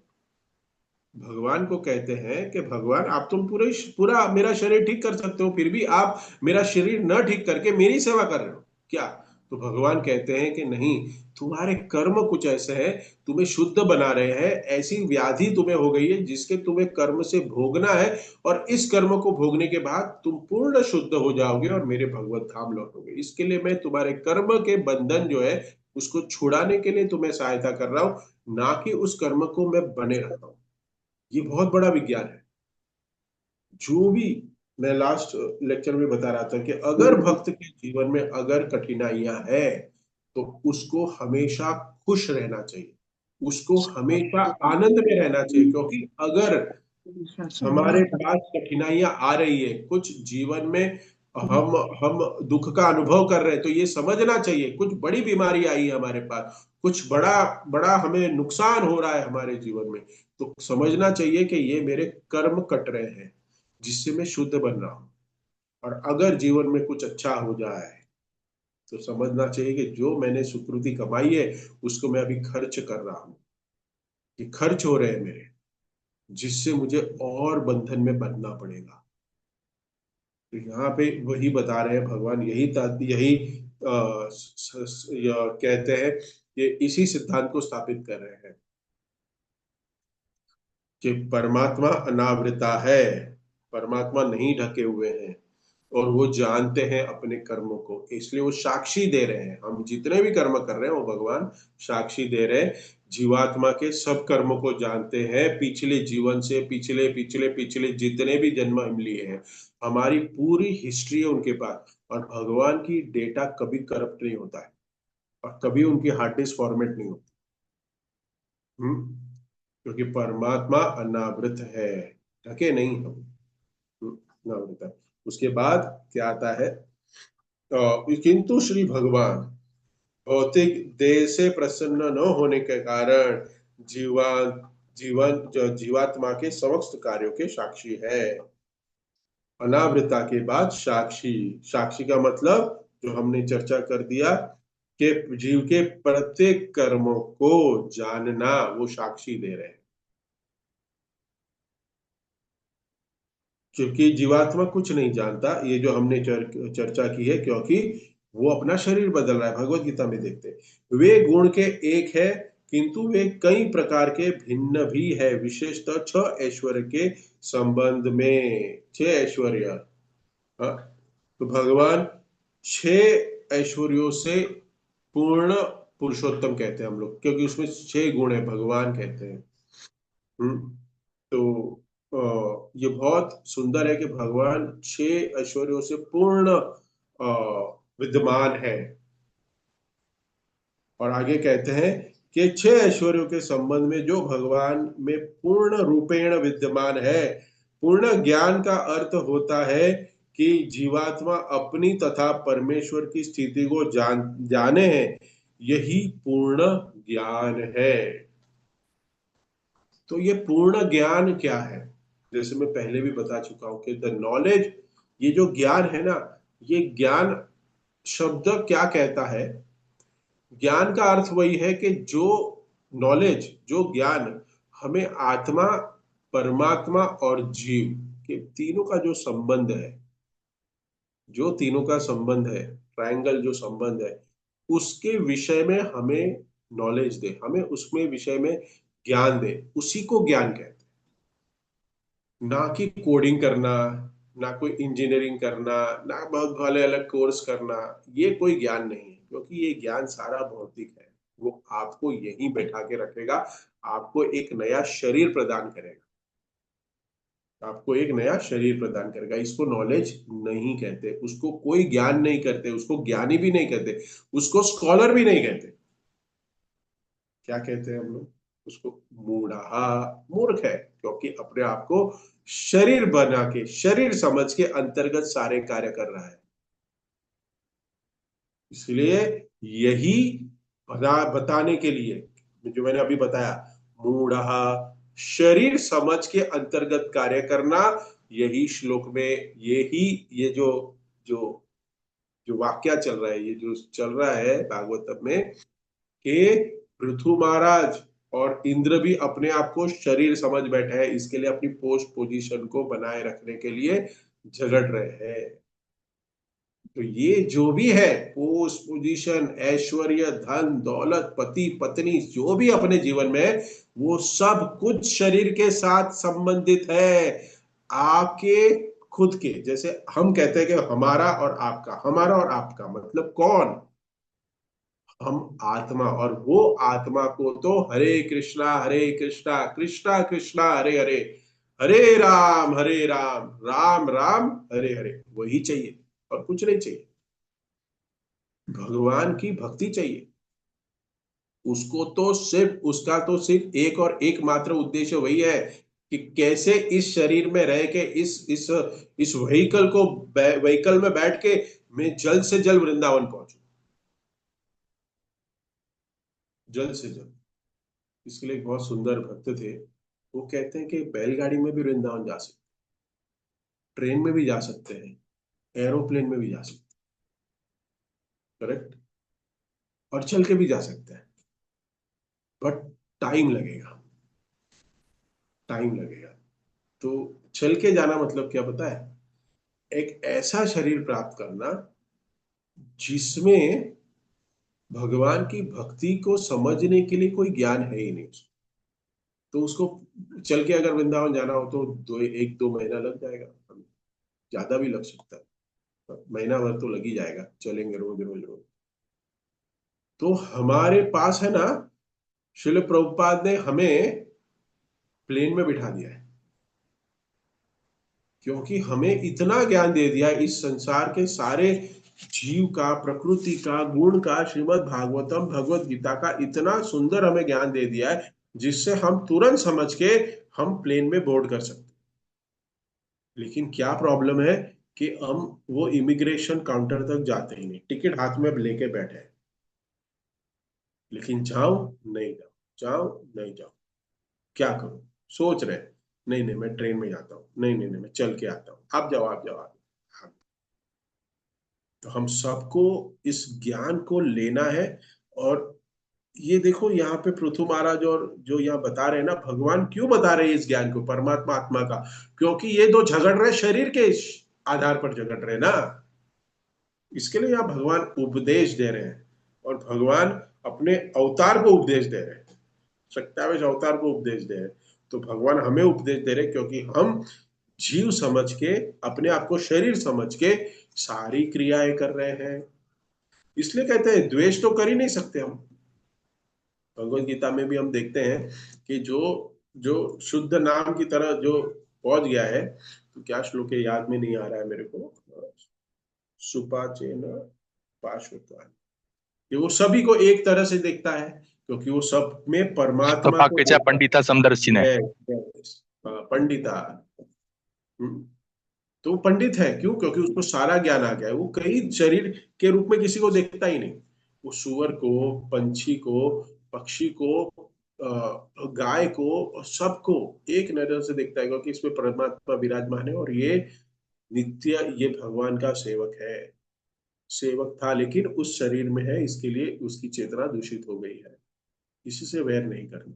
भगवान को कहते हैं कि भगवान आप तुम पूरे पूरा मेरा शरीर ठीक कर सकते हो, फिर भी आप मेरा शरीर न ठीक करके मेरी सेवा कर रहे हो क्या? तो भगवान कहते हैं कि नहीं, तुम्हारे कर्म कुछ ऐसे हैं, तुम्हें शुद्ध बना रहे हैं, ऐसी व्याधि तुम्हें हो गई है जिसके तुम्हें कर्म से भोगना है, और इस कर्म को भोगने के बाद तुम पूर्ण शुद्ध हो जाओगे और मेरे भगवत धाम लौटोगे। इसके लिए मैं तुम्हारे कर्म के बंधन जो है उसको छुड़ाने के लिए तुम्हें सहायता कर रहा हूं, ना कि उस कर्म को मैं बने रहता हूं। ये बहुत बड़ा विज्ञान है। जो भी मैं लास्ट लेक्चर में बता रहा था कि अगर भक्त के जीवन में अगर कठिनाइयां है तो उसको हमेशा खुश रहना चाहिए, उसको हमेशा आनंद में रहना चाहिए, क्योंकि अगर हमारे पास कठिनाइयां आ रही है कुछ जीवन में, हम दुख का अनुभव कर रहे हैं, तो ये समझना चाहिए कुछ बड़ी बीमारी आई है हमारे पास, कुछ बड़ा बड़ा हमें नुकसान हो रहा है हमारे जीवन में, तो समझना चाहिए कि ये मेरे कर्म कट रहे हैं जिससे मैं शुद्ध बन रहा हूं। और अगर जीवन में कुछ अच्छा हो जाए तो समझना चाहिए कि जो मैंने सुकृति कमाई है उसको मैं अभी खर्च कर रहा हूं, ये खर्च हो रहे हैं मेरे, जिससे मुझे और बंधन में बंधना पड़ेगा। तो यहाँ पे वही बता रहे हैं भगवान, यही कहते हैं, ये इसी सिद्धांत को स्थापित कर रहे हैं कि परमात्मा अनावृता है, परमात्मा नहीं ढके हुए हैं, और वो जानते हैं अपने कर्मों को, इसलिए वो साक्षी दे रहे हैं। हम जितने भी कर्म कर रहे हैं वो भगवान साक्षी दे रहे हैं, जीवात्मा के सब कर्मों को जानते हैं, पिछले जीवन से पिछले पिछले पिछले जितने भी जन्म हम लिए हैं, हमारी पूरी हिस्ट्री है उनके पास। और भगवान की डेटा कभी करप्ट नहीं होता है, और कभी उनकी हार्ड डिस्क फॉर्मेट नहीं होती। क्योंकि परमात्मा अनावृत है, ढके नहीं हम। अनावृत है। उसके बाद क्या आता है, किंतु श्री भगवान भौतिक देह से प्रसन्न न होने के कारण जीवा जीवात्मा के समस्त कार्यों के साक्षी है। अनावृता के बाद साक्षी, साक्षी का मतलब जो हमने चर्चा कर दिया कि जीव के प्रत्येक कर्मों को जानना, वो साक्षी दे रहे हैं। क्योंकि जीवात्मा कुछ नहीं जानता, ये जो हमने चर्चा की है, क्योंकि वो अपना शरीर बदल रहा है। भगवत गीता में देखते हैं, वे गुण के एक है किंतु वे कई प्रकार के भिन्न भी है, विशेषतः छह ऐश्वर्य के संबंध में। छह ऐश्वर्य, हाँ, तो भगवान छह ऐश्वर्यों से पूर्ण पुरुषोत्तम कहते हैं हम लोग, क्योंकि उसमें छह गुण है, भगवान कहते हैं। हम्म, तो ये बहुत सुंदर है कि भगवान छह ऐश्वर्यों से पूर्ण विद्यमान है। और आगे कहते हैं कि छह ऐश्वर्यों के संबंध में जो भगवान में पूर्ण रूपेण विद्यमान है। पूर्ण ज्ञान का अर्थ होता है कि जीवात्मा अपनी तथा परमेश्वर की स्थिति को जाने हैं, यही पूर्ण ज्ञान है। तो ये पूर्ण ज्ञान क्या है? जैसे मैं पहले भी बता चुका हूं कि द नॉलेज, ये जो ज्ञान है ना, ये ज्ञान शब्द क्या कहता है? ज्ञान का अर्थ वही है कि जो नॉलेज, जो ज्ञान हमें आत्मा, परमात्मा और जीव के तीनों का जो संबंध है, जो तीनों का संबंध है, ट्रायंगल जो संबंध है, उसके विषय में हमें नॉलेज दे, हमें उसमें विषय में ज्ञान दे, उसी को ज्ञान कहते हैं। ना कि कोडिंग करना, ना कोई इंजीनियरिंग करना, ना बहुत भले अलग कोर्स करना, ये कोई ज्ञान नहीं है, क्योंकि ये ज्ञान सारा भौतिक है। वो आपको यहीं बैठा के रखेगा, आपको एक नया शरीर प्रदान करेगा, आपको एक नया शरीर प्रदान करेगा। इसको नॉलेज नहीं कहते, उसको कोई ज्ञान नहीं करते, उसको ज्ञानी भी नहीं कहते, उसको स्कॉलर भी नहीं कहते। क्या कहते हैं हम लोग उसको? मूढ़ा, मूर्ख है, क्योंकि अपने आप को शरीर बना के, शरीर समझ के अंतर्गत सारे कार्य कर रहा है। इसलिए यही बताने के लिए जो मैंने अभी बताया, मूढ़ः, शरीर समझ के अंतर्गत कार्य करना, यही श्लोक में, यही ये जो जो वाक्य चल रहा है, ये जो चल रहा है भागवतम में, कि पृथु महाराज और इंद्र भी अपने आप को शरीर समझ बैठे हैं, इसके लिए अपनी पोस्ट पोजीशन को बनाए रखने के लिए झगड़ रहे हैं। तो ये जो भी है, पोस्ट पोजीशन, ऐश्वर्य, धन दौलत, पति पत्नी, जो भी अपने जीवन में है, वो सब कुछ शरीर के साथ संबंधित है। आपके खुद के, जैसे हम कहते हैं कि हमारा और आपका, हमारा और आपका मतलब कौन? हम आत्मा। और वो आत्मा को तो हरे कृष्णा कृष्णा कृष्णा हरे हरे, हरे राम राम हरे हरे, वही चाहिए और कुछ नहीं चाहिए। भगवान की भक्ति चाहिए। उसको तो सिर्फ, उसका तो सिर्फ एक और एकमात्र उद्देश्य वही है कि कैसे इस शरीर में रह के, इस व्हीकल को, व्हीकल में बैठ के मैं जल्द से जल्द वृंदावन पहुंचू, जल्द से जल्द। इसके लिए एक बहुत सुंदर भक्त थे, वो कहते हैं कि बैलगाड़ी में भी वृंदावन जा सकते, ट्रेन में भी जा सकते हैं, एरोप्लेन में भी जा सकते हैं, करेक्ट, और चल के भी जा सकते हैं, बट टाइम लगेगा, टाइम लगेगा। तो चल के जाना मतलब क्या पता है? एक ऐसा शरीर प्राप्त करना जिसमें भगवान की भक्ति को समझने के लिए कोई ज्ञान है ही नहीं उसको। तो उसको चल के अगर वृंदावन जाना हो तो एक दो महीना लग जाएगा, ज्यादा भी लग सकता है, महीना भर तो लग ही जाएगा, चलेंगे रोज रोज रोज। तो हमारे पास है ना, शिल प्रभुपाद ने हमें प्लेन में बिठा दिया है, क्योंकि हमें इतना ज्ञान दे दिया इस संसार के सारे जीव का, प्रकृति का, गुण का, श्रीमद् भागवतम भगवत गीता का इतना सुंदर हमें ज्ञान दे दिया है, जिससे हम तुरंत समझ के हम प्लेन में बोर्ड कर सकते। लेकिन क्या प्रॉब्लम है कि हम वो इमिग्रेशन काउंटर तक जाते ही नहीं, टिकट हाथ में लेके बैठे हैं, लेकिन जाओ नहीं जाओ, जाओ नहीं जाओ, क्या करूं? सोच रहे, नहीं नहीं मैं ट्रेन में जाता हूँ, नहीं नहीं नहीं मैं चल के आता हूँ, आप जाओ आप जाओ आप जाओ। तो हम सबको इस ज्ञान को लेना है। और ये देखो यहाँ पे पृथु महाराज और जो यहाँ बता रहे हैं ना, भगवान क्यों बता रहे हैं इस ज्ञान को, परमात्मा आत्मा का? क्योंकि ये दो झगड़ रहे, शरीर के आधार पर झगड़ रहे ना, इसके लिए यहाँ भगवान उपदेश दे रहे हैं। और भगवान अपने अवतार को उपदेश दे रहे हैं, 27 अवतार को उपदेश दे रहे हैं। तो भगवान हमें उपदेश दे रहे हैं, क्योंकि हम जीव समझ के, अपने आप को शरीर समझ के सारी क्रियाएं कर रहे हैं। इसलिए कहते हैं द्वेष तो कर ही नहीं सकते हम। भगवत गीता में भी हम देखते हैं कि जो जो शुद्ध नाम की तरह जो पहुंच गया है, तो क्या श्लोक है याद में नहीं आ रहा है मेरे को, सुपाचेन पार्श्वत्वान, कि वो सभी को एक तरह से देखता है, क्योंकि वो सब में परमात्मा को सौभाग्याच्या देखता पंडिता समदर्शिने. है। पंडिता। हम्म। तो वो पंडित है क्यों? क्योंकि उसको सारा ज्ञान आ गया है, वो कई शरीर के रूप में किसी को देखता ही नहीं। वो सुअर को, पंछी को, पक्षी को, गाय को, सबको एक नजर से देखता है, क्योंकि इसमें परमात्मा विराजमान है, और ये नित्य, ये भगवान का सेवक है, सेवक था लेकिन उस शरीर में है, इसके लिए उसकी चेतना दूषित हो गई है। इसी से वैर नहीं करना।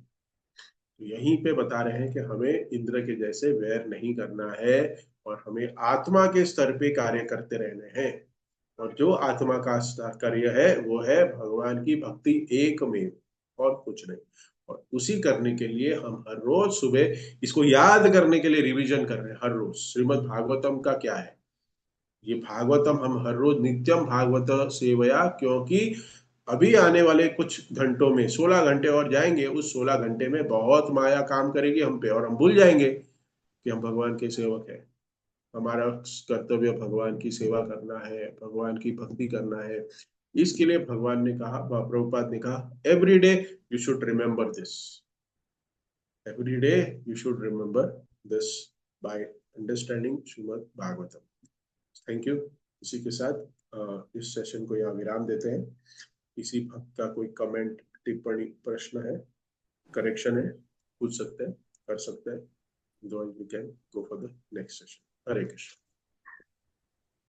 तो यहीं पे बता रहे हैं कि हमें इंद्र के जैसे वैर नहीं करना है, और हमें आत्मा के स्तर पे कार्य करते रहने हैं। और जो आत्मा का कार्य है वो है भगवान की भक्ति एक में, और कुछ नहीं। और उसी करने के लिए हम हर रोज सुबह इसको याद करने के लिए रिवीजन कर रहे हैं। हर रोज श्रीमद् भागवतम का क्या है, ये भागवतम हम हर रोज नित्यम भागवत सेवया, क्योंकि अभी आने वाले कुछ घंटों में 16 घंटे और जाएंगे, उस 16 घंटे में बहुत माया काम करेगी हम पे, और हम भूल जाएंगे कि हम भगवान के सेवक हैं। हमारा कर्तव्य भगवान की सेवा करना है, भगवान की भक्ति करना है। इसके लिए भगवान ने कहा, प्रभुपाद ने कहा, every day you should remember this, every day you should remember this by understanding Shrimad Bhagavatam. Thank you. इसी के साथ इस सेशन को यहाँ विराम देते हैं। किसी भक्त का कोई कमेंट, टिप्पणी, प्रश्न है, करेक्शन है, पूछ सकते हैं, कर सकते हैं। We can go for the next session. Hare Krishna.